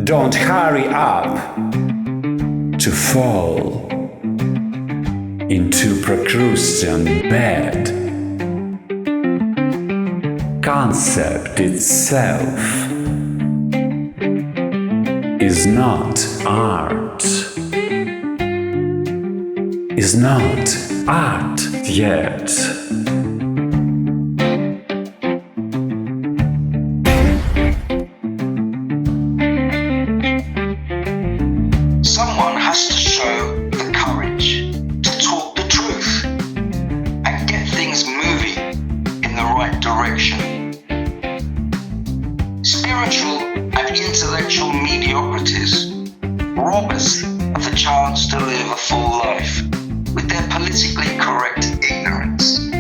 Don't hurry up to fall into Procrustean bed. Concept itself is not art. Is not art yet. Someone has to show the courage to talk the truth and get things moving in the right direction. Spiritual and intellectual mediocrities rob us of the chance to live a full life with their politically correct ignorance.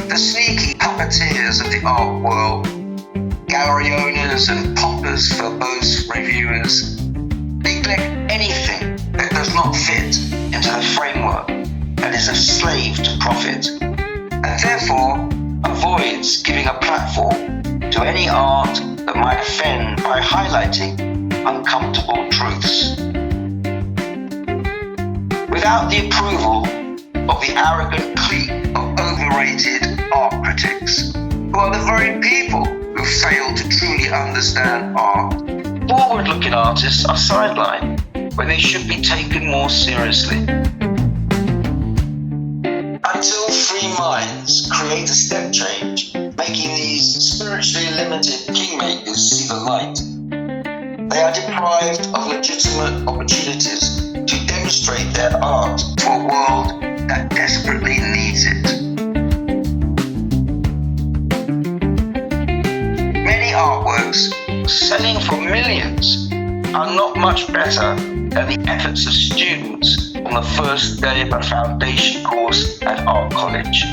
The sneaky puppeteers of the art world, gallery owners and pompous verbose reviewers, neglect anything that does not fit into the framework and is a slave to profit, and therefore avoids giving a platform to any art that might offend by highlighting uncomfortable truths. Without the approval of the arrogant clique of overrated art critics, who are the very people who fail to truly understand art, forward-looking artists are sidelined when they should be taken more seriously. Until free minds create a step change, making these spiritually limited kingmakers see the light, they are deprived of legitimate opportunities to demonstrate their art to a world that desperately needs it. Many artworks selling for millions are not much better than the efforts of students on the first day of a foundation course at art college.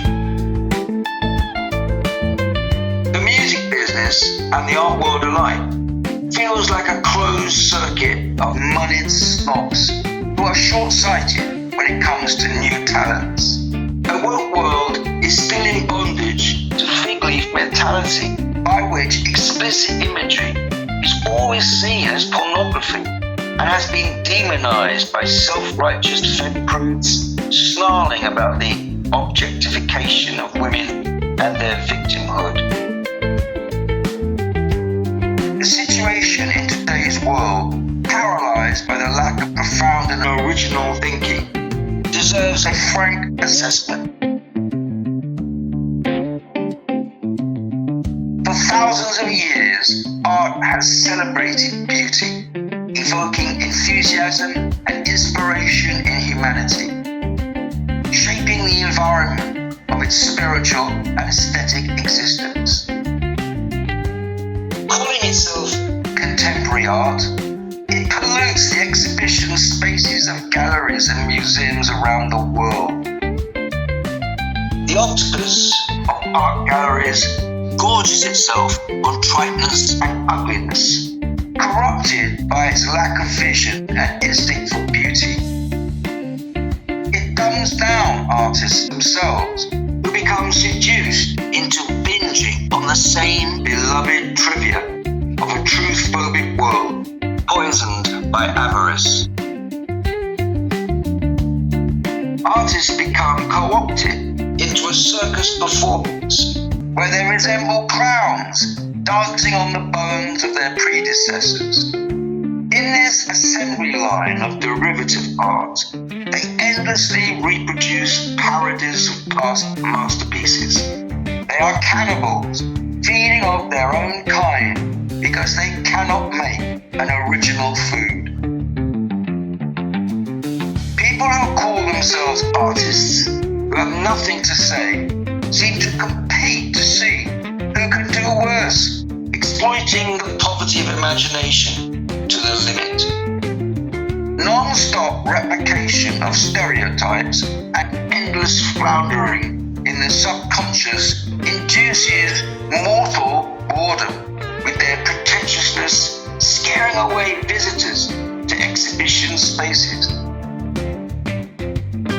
The music business and the art world alike feels like a closed circuit of moneyed snobs who are short-sighted when it comes to new talents. The woke world is still in bondage to fig leaf mentality, by which explicit imagery is always seen as pornography and has been demonized by self-righteous femme-prudes snarling about the objectification of women and their victimhood. The situation in today's world, paralyzed by the lack of profound and original thinking, deserves a frank assessment. For thousands of years, art has celebrated beauty, evoking enthusiasm and inspiration in humanity, shaping the environment of its spiritual and aesthetic existence. Calling itself contemporary art, it pollutes the exhibition spaces of galleries and museums around the world. The octopus of art galleries gorges itself on triteness and ugliness, corrupted by its lack of vision and instinct for beauty. It dumbs down artists themselves, who become seduced into binging on the same beloved trivia of a truth-phobic world, poisoned by avarice. Artists become co-opted into a circus performance where they resemble clowns dancing on the bones of their predecessors. In this assembly line of derivative art, they endlessly reproduce parodies of past masterpieces. They are cannibals, feeding off their own kind because they cannot make an original food. People who call themselves artists, who have nothing to say, seem to compete to see who can do worse, exploiting the poverty of imagination to the limit. Non-stop replication of stereotypes and endless floundering in the subconscious induces mortal boredom, with their pretentiousness scaring away visitors to exhibition spaces.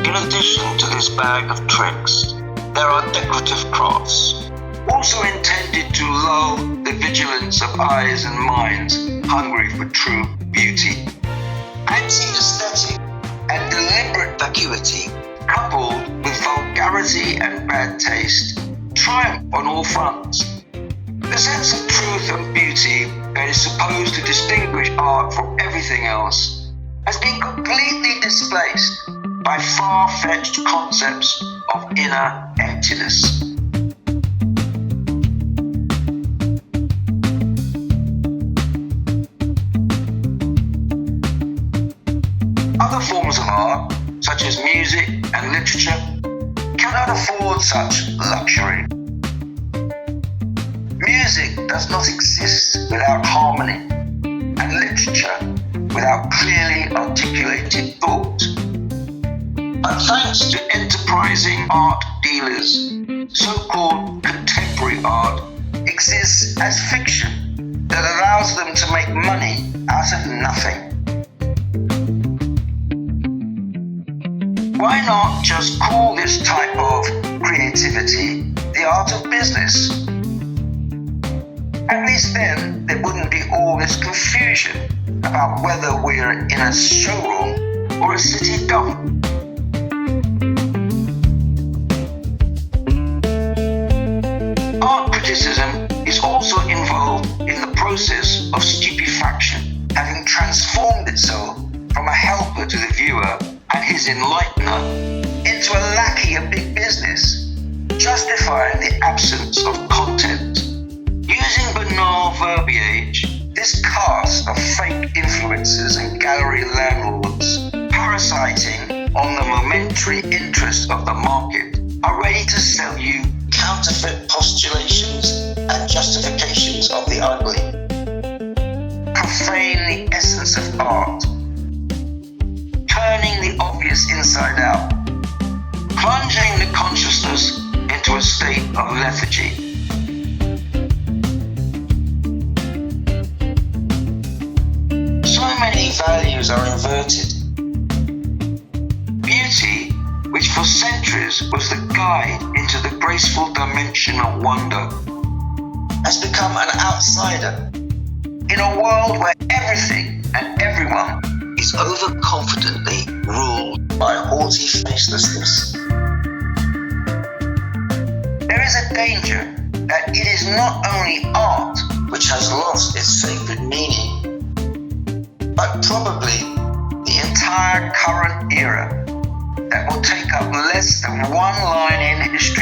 In addition to this bag of tricks, there are decorative crafts, also intended to lull the vigilance of eyes and minds hungry for true beauty. Anti-aesthetic and deliberate vacuity, coupled with vulgarity and bad taste, triumph on all fronts. The sense of truth and beauty that is supposed to distinguish art from everything else has been completely displaced by far-fetched concepts of inner emptiness. Other forms of art, such as music and literature, cannot afford such luxury. Music does not exist without harmony, and literature without clearly articulated thought. But thanks to enterprising art dealers, so-called contemporary art exists as fiction that allows them to make money out of nothing. Why not just call this type of creativity the art of business? At least then there wouldn't be all this confusion about whether we're in a showroom or a city dump. Art criticism is also involved in the process of stupefaction, having transformed itself from a helper to the viewer and his enlightener into a lackey of big business, justifying the absence of content. Using banal verbiage, this cast of fake influencers and gallery landlords, parasiting on the momentary interest of the market, are ready to sell you counterfeit postulations and justifications of the ugly. Profane the essence of art, turning the obvious inside out, plunging the consciousness into a state of lethargy. So many values are inverted. Beauty, which for centuries was the guide into the graceful dimension of wonder, has become an outsider in a world where everything and everyone is overconfidently ruled by haughty facelessness. There is a danger that it is not only art which has lost its sacred meaning, but probably the entire current era that will take up less than one line in history